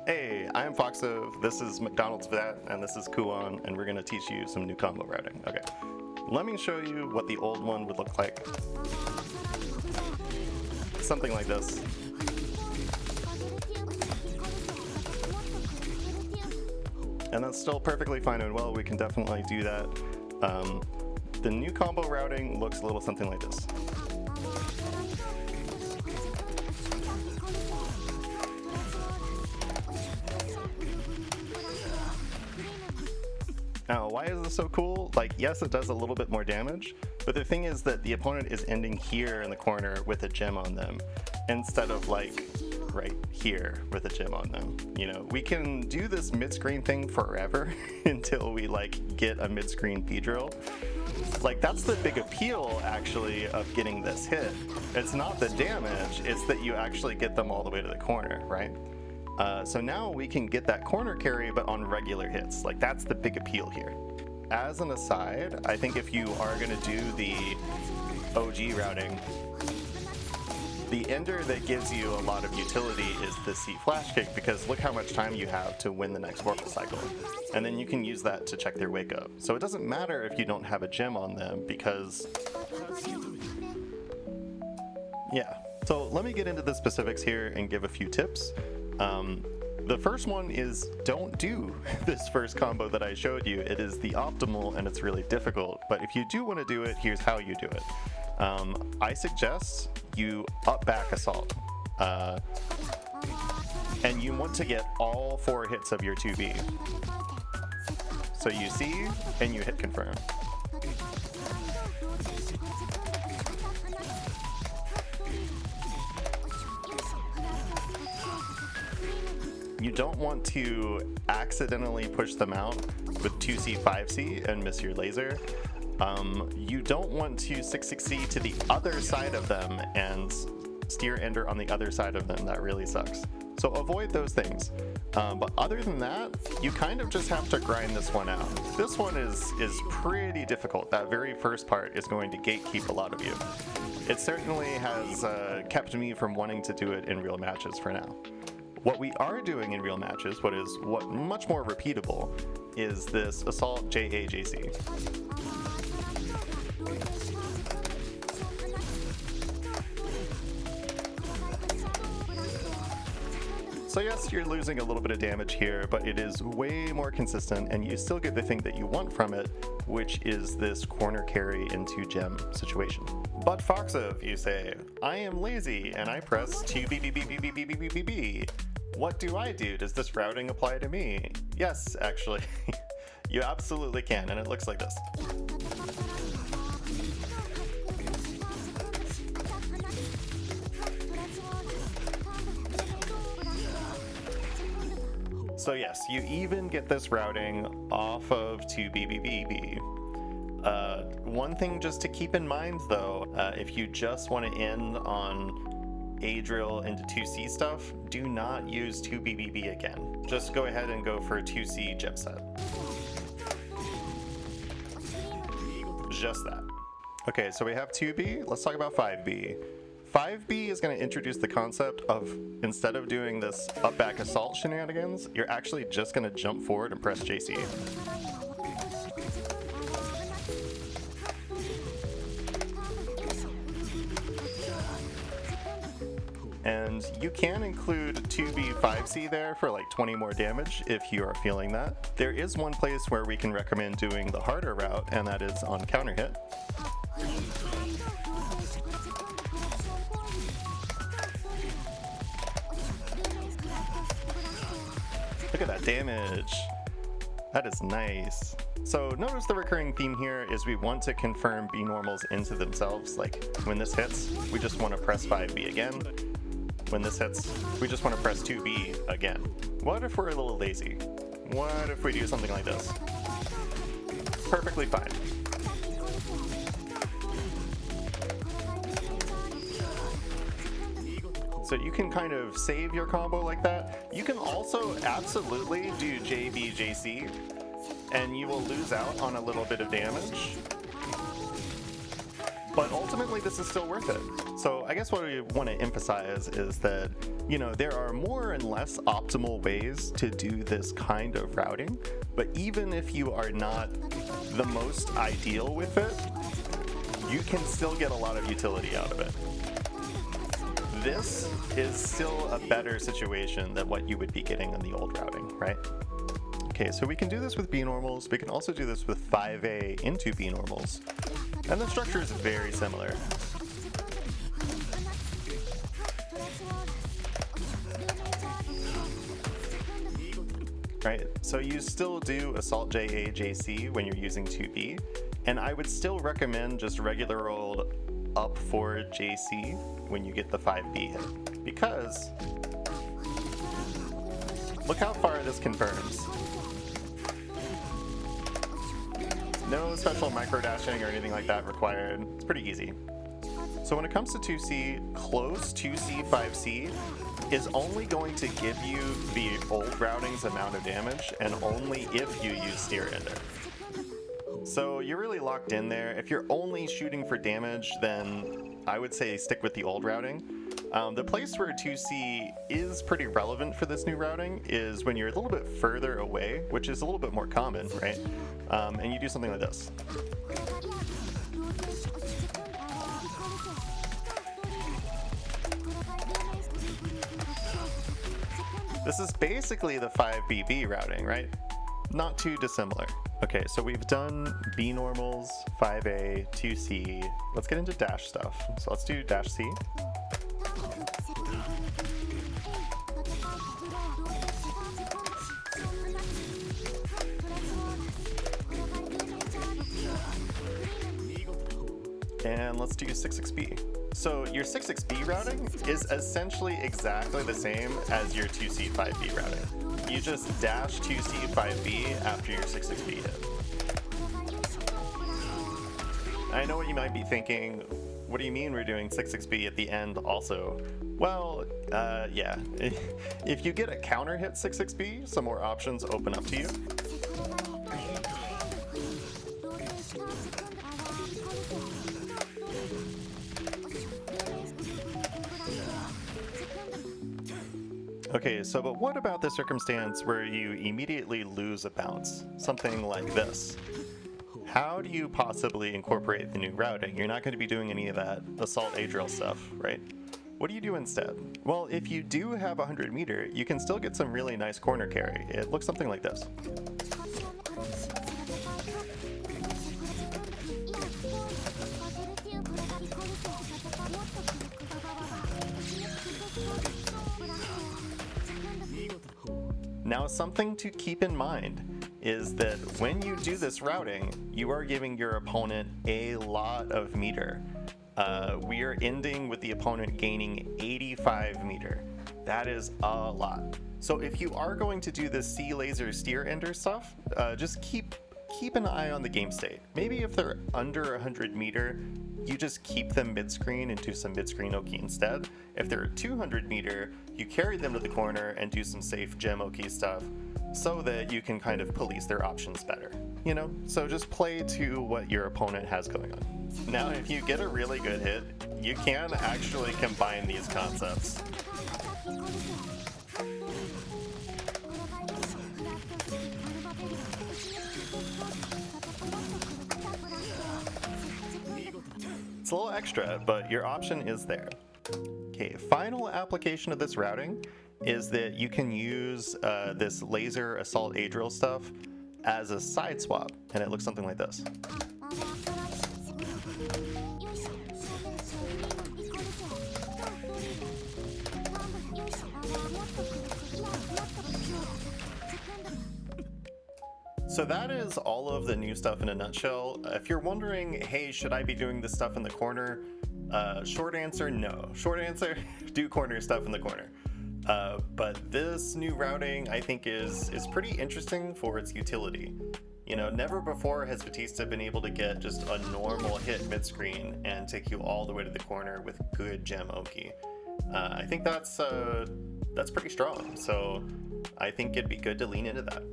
Hey, I'm Foxov, this is McDonald's Vet, and this is Kuon, and we're going to teach you some new combo routing. Okay, let me show you what the old one would look like. Something like this. And that's still perfectly fine and well, we can definitely do that. The new combo routing looks a little something like this. Now, why is this so cool? Like, yes, it does a little bit more damage, but the thing is that the opponent is ending here in the corner with a gem on them, instead of like right here with a gem on them. You know, we can do this mid-screen thing forever until we like get a mid-screen P-drill. Like, that's the big appeal actually of getting this hit. It's not the damage, it's that you actually get them all the way to the corner, right? So now we can get that corner carry, but on regular hits. Like, that's the big appeal here. As an aside, I think if you are going to do the OG routing, the ender that gives you a lot of utility is the C flash kick, because look how much time you have to win the next Vorpal cycle. And then you can use that to check their wake up. So it doesn't matter if you don't have a gem on them, because... yeah. So let me get into the specifics here and give a few tips. The first one is don't do this first combo that I showed you. It is the optimal and it's really difficult, but if you do want to do it, here's how you do it. I suggest you up back assault, and you want to get all 4 hits of your 2B. So you see and you hit confirm. You don't want to accidentally push them out with 2C, 5C and miss your laser. You don't want to 6-6C to the other side of them and steer ender on the other side of them. That really sucks. So avoid those things. But other than that, you kind of just have to grind this one out. This one is pretty difficult. That very first part is going to gatekeep a lot of you. It certainly has kept me from wanting to do it in real matches for now. What we are doing in real matches, what much more repeatable, is this assault JAJC. So yes, you're losing a little bit of damage here, but it is way more consistent and you still get the thing that you want from it, which is this corner carry into gem situation. But Foxov, you say, I am lazy and I press 2B. What do I do? Does this routing apply to me? Yes, actually. You absolutely can, and it looks like this. So yes, you even get this routing off of 2BBBB. One thing just to keep in mind though, if you just want to end on A drill into 2C stuff, do not use 2BBB again. Just go ahead and go for a 2C gem set. Just that. Okay, so we have 2B, let's talk about 5B. 5B is going to introduce the concept of, instead of doing this up back assault shenanigans, you're actually just going to jump forward and press JC. And you can include 2B 5C there for like 20 more damage if you are feeling that. There is one place where we can recommend doing the harder route, and that is on counter hit. Look at that damage. That is nice. So notice the recurring theme here is we want to confirm B normals into themselves. Like when this hits, we just want to press 5B again. When this hits, we just want to press 2B again. What if we're a little lazy? What if we do something like this? Perfectly fine. So you can kind of save your combo like that. You can also absolutely do JBJC, and you will lose out on a little bit of damage. But ultimately, this is still worth it. So I guess what we want to emphasize is that, you know, there are more and less optimal ways to do this kind of routing, but even if you are not the most ideal with it, you can still get a lot of utility out of it. This is still a better situation than what you would be getting on the old routing, right? Okay, so we can do this with B-normals. We can also do this with 5A into B-normals. And the structure is very similar. Right, so you still do assault JA, JC when you're using 2B, and I would still recommend just regular old up 4 JC when you get the 5B hit, because look how far this confirms. No special micro dashing or anything like that required. It's pretty easy. So when it comes to 2C, close 2C, 5C is only going to give you the old routing's amount of damage, and only if you use steer ender. So you're really locked in there. If you're only shooting for damage, then I would say stick with the old routing. The place where 2C is pretty relevant for this new routing is when you're a little bit further away, which is a little bit more common, right? And you do something like this. This is basically the 5BB routing, right? Not too dissimilar. Okay, so we've done B normals, 5A, 2C. Let's get into dash stuff. So let's do dash C. And let's do 6xB. So your 6xB routing is essentially exactly the same as your 2C 5B routing. You just dash 2C 5B after your 6xB hit. I know what you might be thinking, what do you mean we're doing 6xB at the end also? Well, yeah. If you get a counter hit 6xB, some more options open up to you. Okay, so but what about the circumstance where you immediately lose a bounce? Something like this. How do you possibly incorporate the new routing? You're not going to be doing any of that assault A-drill stuff, right? What do you do instead? Well, if you do have 100 meter, you can still get some really nice corner carry. It looks something like this. Now, something to keep in mind is that when you do this routing, you are giving your opponent a lot of meter. We are ending with the opponent gaining 85 meter. That is a lot. So if you are going to do this C laser steer ender stuff, just keep an eye on the game state. Maybe if they're under 100 meter, you just keep them mid-screen and do some mid-screen Oki instead. If they're 200 meter, you carry them to the corner and do some safe gem Oki stuff so that you can kind of police their options better. You know, so just play to what your opponent has going on. Now, if you get a really good hit, you can actually combine these concepts. It's a little extra, but your option is there. Okay, final application of this routing is that you can use this laser assault A-drill stuff as a side swap, and it looks something like this. So that is all of the new stuff in a nutshell. If you're wondering, hey, should I be doing this stuff in the corner? Short answer, no. Short answer, do corner stuff in the corner. But this new routing, I think, is pretty interesting for its utility. You know, never before has Vatista been able to get just a normal hit mid-screen and take you all the way to the corner with good gem Oki. I think that's pretty strong, so I think it'd be good to lean into that.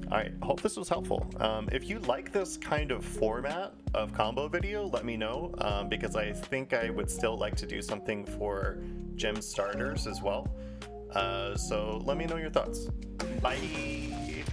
All right, hope this was helpful. If you like this kind of format of combo video, let me know, because I think I would still like to do something for gym starters as well. So let me know your thoughts. Bye.